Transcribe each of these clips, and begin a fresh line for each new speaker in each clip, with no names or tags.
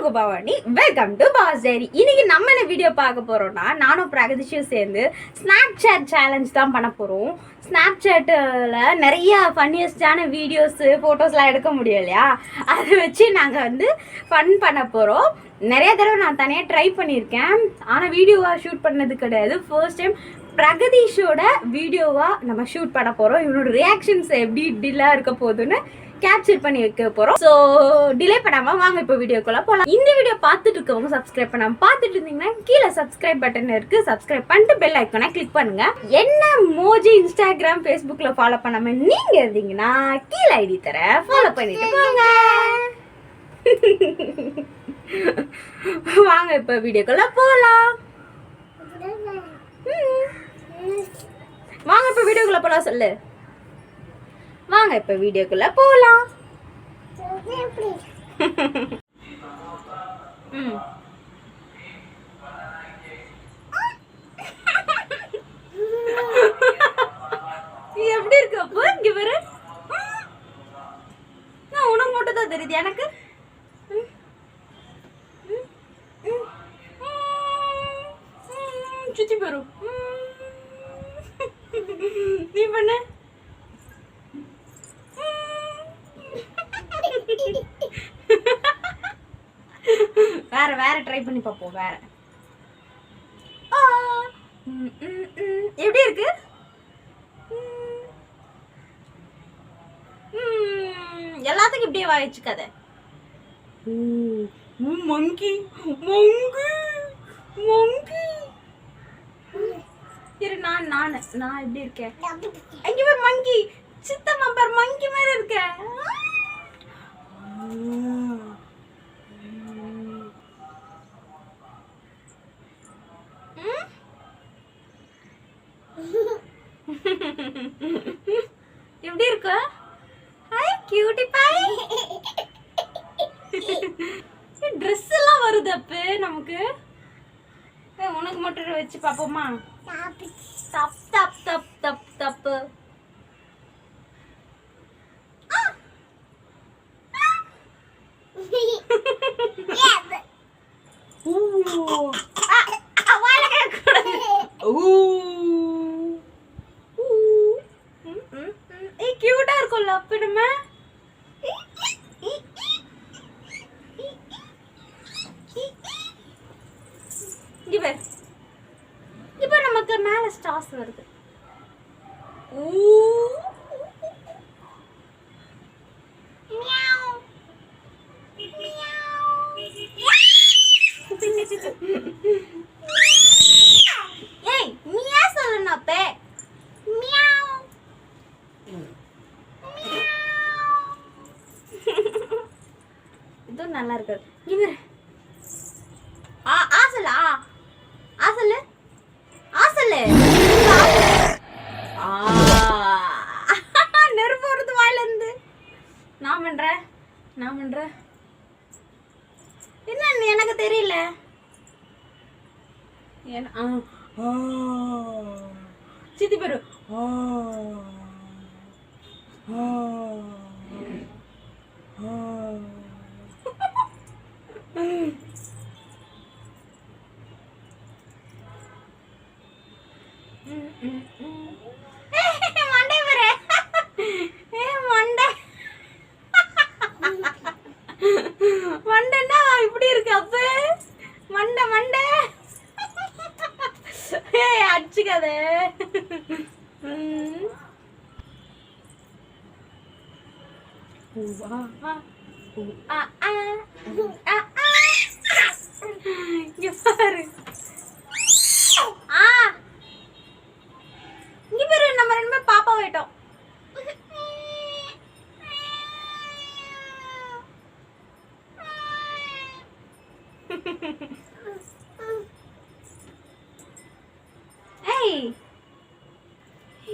உங்க Bhavani. Welcome to பாஸ் diary. இன்னைக்கு நம்ம என்ன வீடியோ பார்க்க போறோம்னா, நானும் பிரகதீஷும் சேர்ந்து ஸ்னாப் சாட் சேலஞ்ச் தான் பண்ண போறோம். ஸ்னாப் சாட்டில் நிறைய ஃபன்னியஸ்டான வீடியோஸ் ஃபோட்டோஸ்லாம் எடுக்க முடியும் இல்லையா, அதை வச்சு நாங்கள் வந்து ஃபன் பண்ண போகிறோம். நிறைய தடவை நான் தனியாக ட்ரை பண்ணியிருக்கேன், ஆனால் வீடியோவாக ஷூட் பண்ணது கிடையாது. ஃபர்ஸ்ட் டைம் பிரகதீஷோட வீடியோவாக நம்ம ஷூட் பண்ண போகிறோம். இவனோட ரியாக்ஷன்ஸ் எப்படி டில்லாக இருக்க போகுதுன்னு கேப்சர் பண்ணி வைக்க போறோம். ஸோ டிலே பண்ணாம வாங்க இப்போ வீடியோக்குள்ள போகலாம். இந்த வீடியோ பார்த்துட்டு இருக்கவங்க சப்ஸ்கிரைப் பண்ணாம பார்த்துட்டு இருந்தீங்கன்னா கீழே சப்ஸ்கிரைப் பட்டன் இருக்கு, சப்ஸ்கிரைப் பண்ணிட்டு பெல் ஐக்கானை கிளிக் பண்ணுங்க. என்ன மோஜி இன்ஸ்டாகிராம் ஃபேஸ்புக்ல ஃபாலோ பண்ணாம நீங்க இருந்தீங்கன்னா கீழே ஐடி தரேன், ஃபாலோ பண்ணிட்டு போங்க. வாங்க இப்போ வீடியோக்குள்ள போகலாம். வாங்க இப்போ வீடியோக்குள்ள போகலாம். சொல்லு வாங்க இப்ப வீடியோக்குள்ள போலாம். எப்படி இருக்கு அப்போ? இங்க பாரு, நான் உனக்கு மட்டும் தான் தெரியுது, எனக்கு சுத்தி பாரு. நீ பண்ண வேற வேற ட்ரை பண்ணி பார்ப்போம். வேற எப்படி இருக்கு? எல்லாத்துக்கும் இப்படியே வாயிச்சுக்காத. மங்கி மங்கி மங்கி இரு. நான் எப்படி இருக்கேன்? இங்க ஒரு மங்கி, சித்தம்மா பார், மங்கி மாதிரி இருக்க. எப்படி இருக்கு? ஹாய் கியூட்டி பாய். ட்ரெஸ் எல்லாம் வருது அப்ப நமக்கு. உனக்கு மட்டும் வச்சு பாப்போமா? தப் தப் தப் தப் தப்பு. கியூட்டா இருக்கும்ல அப்ப நம்ம. இப்ப நமக்கு மேல ஸ்டார்ஸ் வருது. ஏய் மியா சொல்லணும் அப்ப. மியாவ். இது நல்லா இருக்கு. இவர் ஆசலா ஆசல ஆசல நெருப்பு வருது வாயில இருந்து. நான் பண்றேன் என்ன எனக்கு தெரியல. சித்தி பேரு மண்டை பாரு. மண்டை மண்டைன்னா இப்படி இருக்கு அப்ப. மண்டை மண்டை அடிச்சுக்காத. பாரு இங்க பாரு, நம்ம ரெண்டு பேரும் பாப்பா போயிட்டோம். ஏய்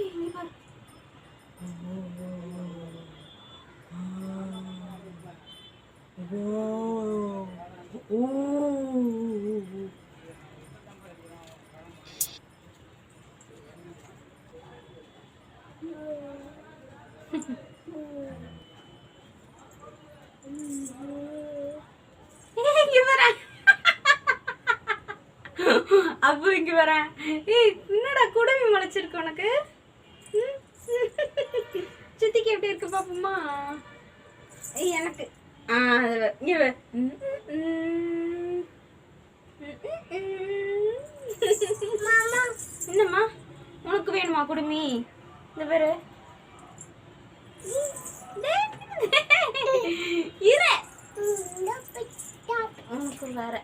இங்க பாரு. அப்போ இங்கே வரேன். ஏய் என்னடா குடுமி முளைச்சிருக்கு உனக்கு? சித்திக்கு எப்படி இருக்கு பாப்போமா? எனக்கு இங்கே என்னம்மா உனக்கு வேணுமா குடுமி? இந்த பேரு உனக்கு வேற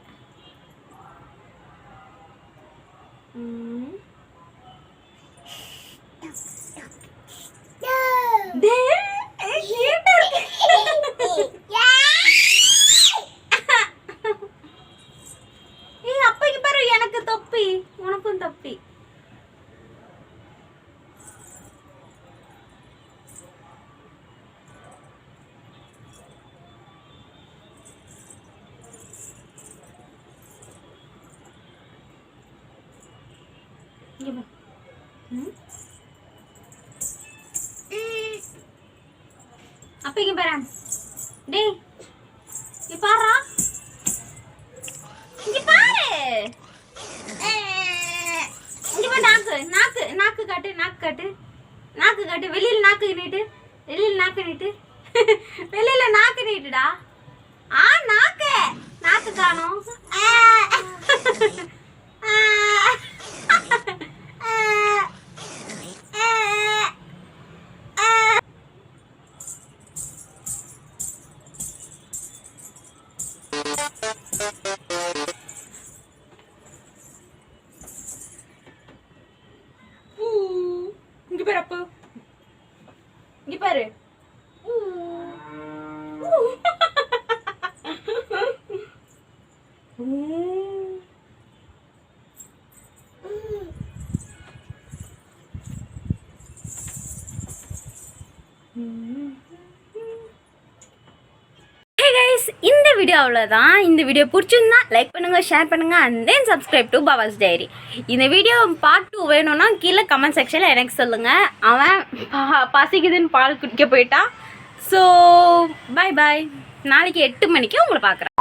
அப்பைக்கு பாரு எனக்கு தொப்பி உனக்கும் தொப்பி. அப்ப இங்க பாரு டேய் இங்க பாரு இங்க பாரு இங்க பாரு நாக்கு நாக்கு நாக்கு காட்டு நாக்கு காட்டு நாக்கு காட்டு வெளியில நாக்கு நீட்டு வெளியில நாக்கு நீட்டு வெளியில நாக்கு நீட்டுடா. நாக்கு நாக்கு காணோம். இங்க பாரு அப்போ இங்க பாரு இந்த வீடியோ அவ்வளோதான். இந்த வீடியோ பிடிச்சிருந்தா லைக் பண்ணுங்க, ஷேர் பண்ணுங்க அண்ட் தென் சப்ஸ்கிரைப் டு பவாஸ் டைரி. இந்த வீடியோ பார்ட் 2 வேணும்னா கீழே கமெண்ட் செக்ஷனில் எனக்கு சொல்லுங்க. அவன் பசிக்குதுன்னு பால் குடிக்க போயிட்டான். So bye bye. நாளைக்கு 8 மணிக்கு உங்களை பார்க்குறேன்.